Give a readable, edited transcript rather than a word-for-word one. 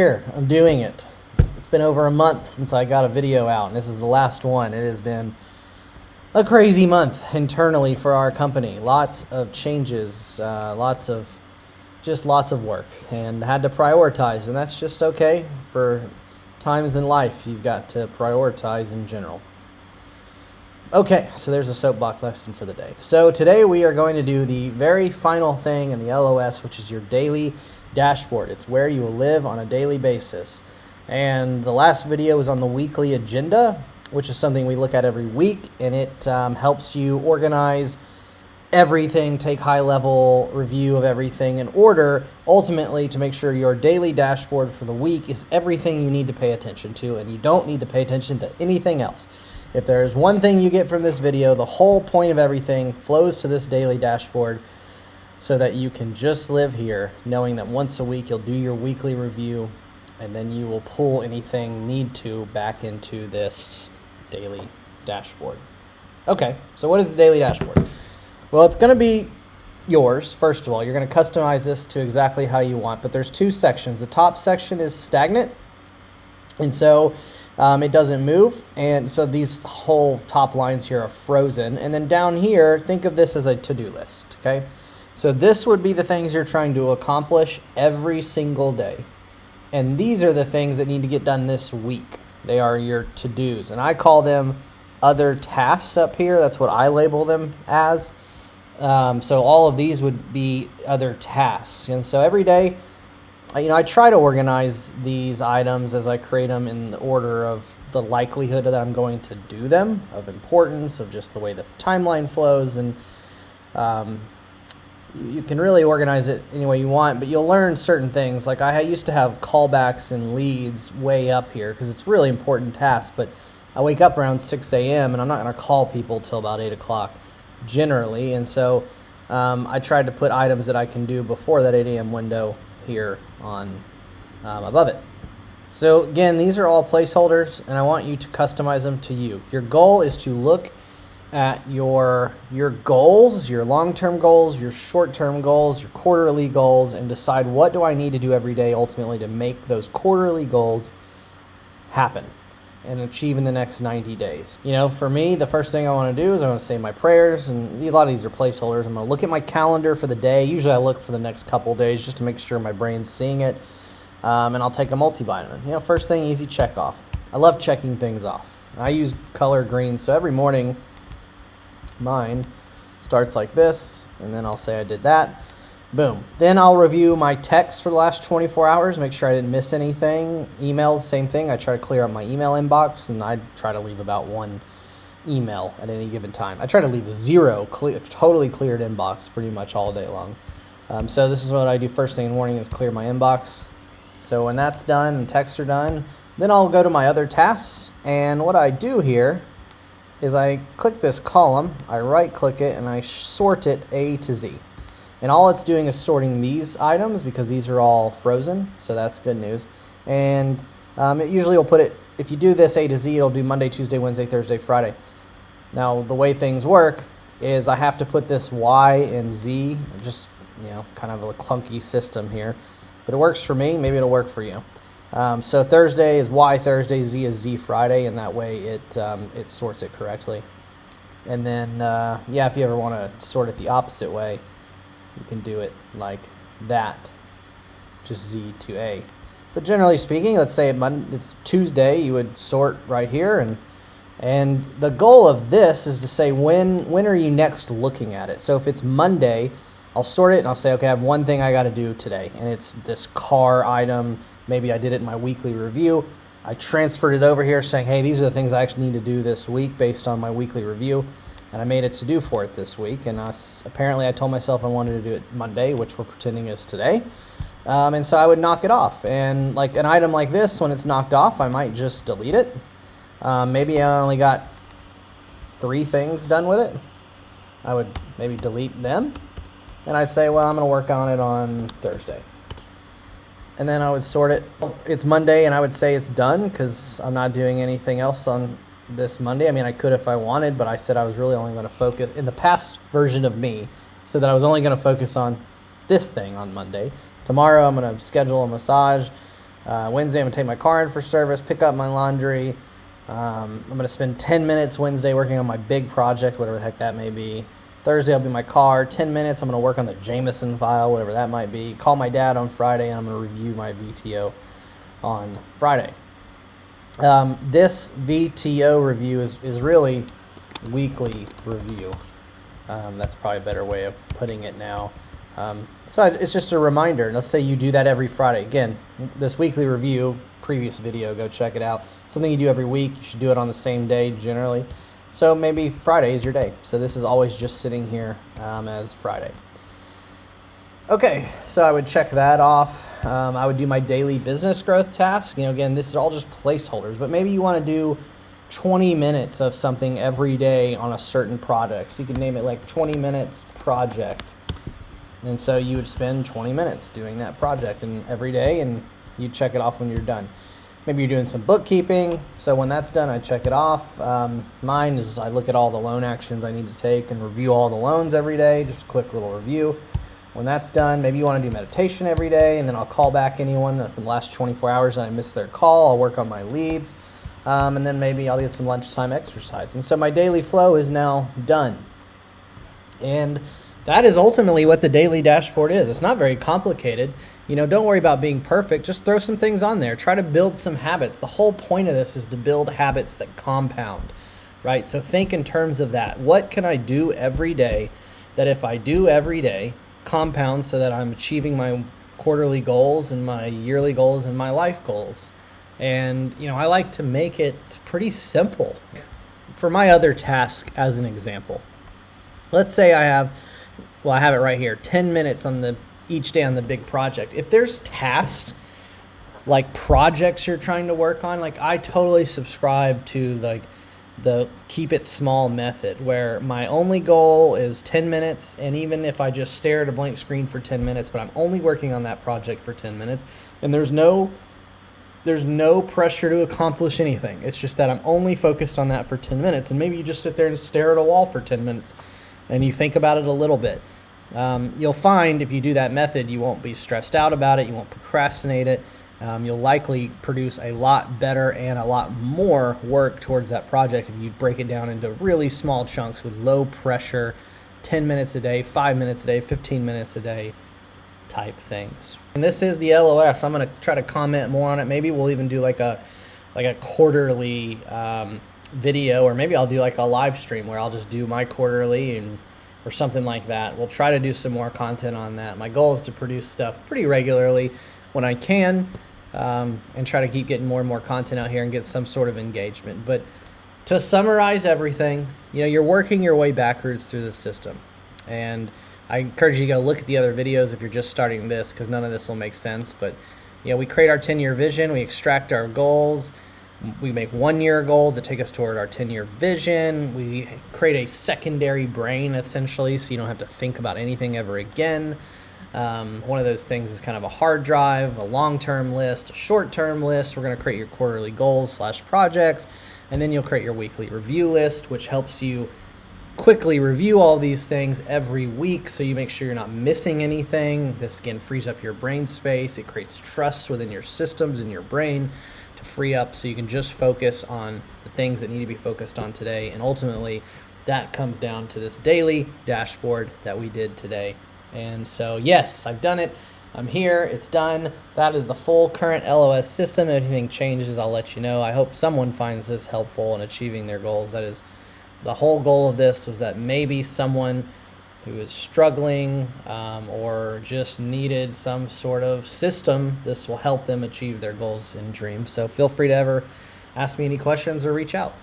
Here, I'm doing it. It's been over a month since I got a video out, and this is the last one. It has been a crazy month internally for our company. Lots of changes, lots of work, and had to prioritize, and that's just okay. For times in life, you've got to prioritize in general. Okay, so there's a soapbox lesson for the day. So today we are going to do the very final thing in the LOS, which is your daily dashboard. It's where you will live on a daily basis. And the last video was on the weekly agenda, which is something we look at every week, and it helps you organize everything, take high-level review of everything in order, ultimately to make sure your daily dashboard for the week is everything you need to pay attention to, and you don't need to pay attention to anything else. If there is one thing you get from this video, the whole point of everything flows to this daily dashboard so that you can just live here knowing that once a week you'll do your weekly review, and then you will pull anything need to back into this daily dashboard. Okay, so what is the daily dashboard? Well, it's going to be yours. First of all, you're going to customize this to exactly how you want, but there's two sections. The top section is stagnant, and so it doesn't move, and so these whole top lines here are frozen. And then down here, think of this as a to-do list, okay? So this would be the things you're trying to accomplish every single day. And these are the things that need to get done this week. They are your to-dos, and I call them other tasks up here. That's what I label them as. So all of these would be other tasks. And so every day, I try to organize these items as I create them in the order of the likelihood that I'm going to do them, of importance, of just the way the timeline flows. And you can really organize it any way you want, but you'll learn certain things. Like I used to have callbacks and leads way up here because it's really important tasks, but I wake up around 6 a.m. and I'm not going to call people till about 8 o'clock generally. And so I tried to put items that I can do before that 8 a.m. window here on above it. So again, these are all placeholders, and I want you to customize them to you. Your goal is to look at your goals, your long-term goals, your short-term goals, your quarterly goals, and decide what do I need to do every day ultimately to make those quarterly goals happen and achieve in the next 90 days. For me, the first thing I want to do is I want to say my prayers, and a lot of these are placeholders. I'm going to look at my calendar for the day. Usually I look for the next couple days just to make sure my brain's seeing it, and I'll take a multivitamin. First thing, easy check off. I love checking things off. I use color green, so every morning mine starts like this, and then I'll say I did that. Boom. Then I'll review my texts for the last 24 hours, make sure I didn't miss anything. Emails, same thing. I try to clear up my email inbox, and I try to leave about one email at any given time. I try to leave zero totally cleared inbox pretty much all day long. So this is what I do first thing in the morning, is clear my inbox. So when that's done and texts are done, then I'll go to my other tasks, and what I do here is I click this column, I right click it, and I sort it A to Z. And all it's doing is sorting these items because these are all frozen, so that's good news. And it usually will put it, if you do this A to Z, it'll do Monday, Tuesday, Wednesday, Thursday, Friday. Now, the way things work is I have to put this Y and Z, just, kind of a clunky system here. But it works for me, maybe it'll work for you. So Thursday is Y Thursday, Z is Z Friday, and that way it sorts it correctly. And then, if you ever want to sort it the opposite way, you can do it like that, just Z to A. But generally speaking, let's say it's Tuesday, you would sort right here, and the goal of this is to say when are you next looking at it. So if it's Monday, I'll sort it and I'll say, okay, I have one thing I got to do today, and it's this car item. Maybe I did it in my weekly review. I transferred it over here saying, hey, these are the things I actually need to do this week based on my weekly review. And I made it to do for it this week. And apparently I told myself I wanted to do it Monday, which we're pretending is today. And so I would knock it off. And like an item like this, when it's knocked off, I might just delete it. Maybe I only got 3 things done with it. I would maybe delete them. And I'd say, well, I'm going to work on it on Thursday. And then I would sort it. It's Monday, and I would say it's done because I'm not doing anything else on this Monday. I mean, I could if I wanted, but I said I was really only going to focus in the past version of me, so that I was only going to focus on this thing on Monday. Tomorrow I'm going to schedule a massage Wednesday, I'm going to take my car in for service, pick up my laundry. I'm going to spend 10 minutes Wednesday working on my big project, whatever the heck that may be. Thursday, I'll be in my car. 10 minutes, I'm going to work on the Jameson file, whatever that might be. Call my dad on Friday, and I'm going to review my VTO on Friday. This VTO review is really weekly review. That's probably a better way of putting it now. So it's just a reminder. And let's say you do that every Friday. Again, this weekly review, previous video, go check it out. Something you do every week. You should do it on the same day generally. So maybe Friday is your day. So this is always just sitting here as Friday. Okay, so I would check that off. I would do my daily business growth task. Again, this is all just placeholders, but maybe you want to do 20 minutes of something every day on a certain project. So you could name it like 20 minutes project. And so you would spend 20 minutes doing that project and every day, and you check it off when you're done. Maybe you're doing some bookkeeping. So when that's done, I check it off. Mine is I look at all the loan actions I need to take and review all the loans every day. Just a quick little review. When that's done, maybe you want to do meditation every day, and then I'll call back anyone from the last 24 hours and I missed their call. I'll work on my leads, and then maybe I'll get some lunchtime exercise. And so my daily flow is now done. And that is ultimately what the daily dashboard is. It's not very complicated. Don't worry about being perfect. Just throw some things on there. Try to build some habits. The whole point of this is to build habits that compound, right? So think in terms of that. What can I do every day that if I do every day, compound so that I'm achieving my quarterly goals and my yearly goals and my life goals? And, I like to make it pretty simple. For my other task, as an example, let's say I have it right here, 10 minutes each day on the big project. If there's tasks like projects you're trying to work on, like I totally subscribe to the keep it small method, where my only goal is 10 minutes. And even if I just stare at a blank screen for 10 minutes, but I'm only working on that project for 10 minutes, and there's no pressure to accomplish anything. It's just that I'm only focused on that for 10 minutes. And maybe you just sit there and stare at a wall for 10 minutes and you think about it a little bit. You'll find if you do that method, you won't be stressed out about it. You won't procrastinate it. You'll likely produce a lot better and a lot more work towards that project if you break it down into really small chunks with low pressure, 10 minutes a day, 5 minutes a day, 15 minutes a day type things. And this is the LOS. I'm going to try to comment more on it. Maybe we'll even do like a quarterly video, or maybe I'll do like a live stream where I'll just do my quarterly or something like that. We'll try to do some more content on that. My goal is to produce stuff pretty regularly when I can, and try to keep getting more and more content out here and get some sort of engagement. But to summarize everything, you're working your way backwards through the system. And I encourage you to go look at the other videos if you're just starting this, because none of this will make sense. But we create our 10-year vision, we extract our goals, we make 1-year goals that take us toward our 10-year vision. We create a secondary brain, essentially, so you don't have to think about anything ever again. One of those things is kind of a hard drive, a long-term list, a short-term list. We're going to create your quarterly goals/projects, and then you'll create your weekly review list, which helps you quickly review all these things every week so you make sure you're not missing anything. This, again, frees up your brain space. It creates trust within your systems and your brain to free up so you can just focus on the things that need to be focused on today. And ultimately, that comes down to this daily dashboard that we did today. And so, yes, I've done it. I'm here. It's done. That is the full current LOS system. If anything changes, I'll let you know. I hope someone finds this helpful in achieving their goals. That is the whole goal of this, was that maybe someone who is struggling or just needed some sort of system, this will help them achieve their goals and dreams. So feel free to ever ask me any questions or reach out.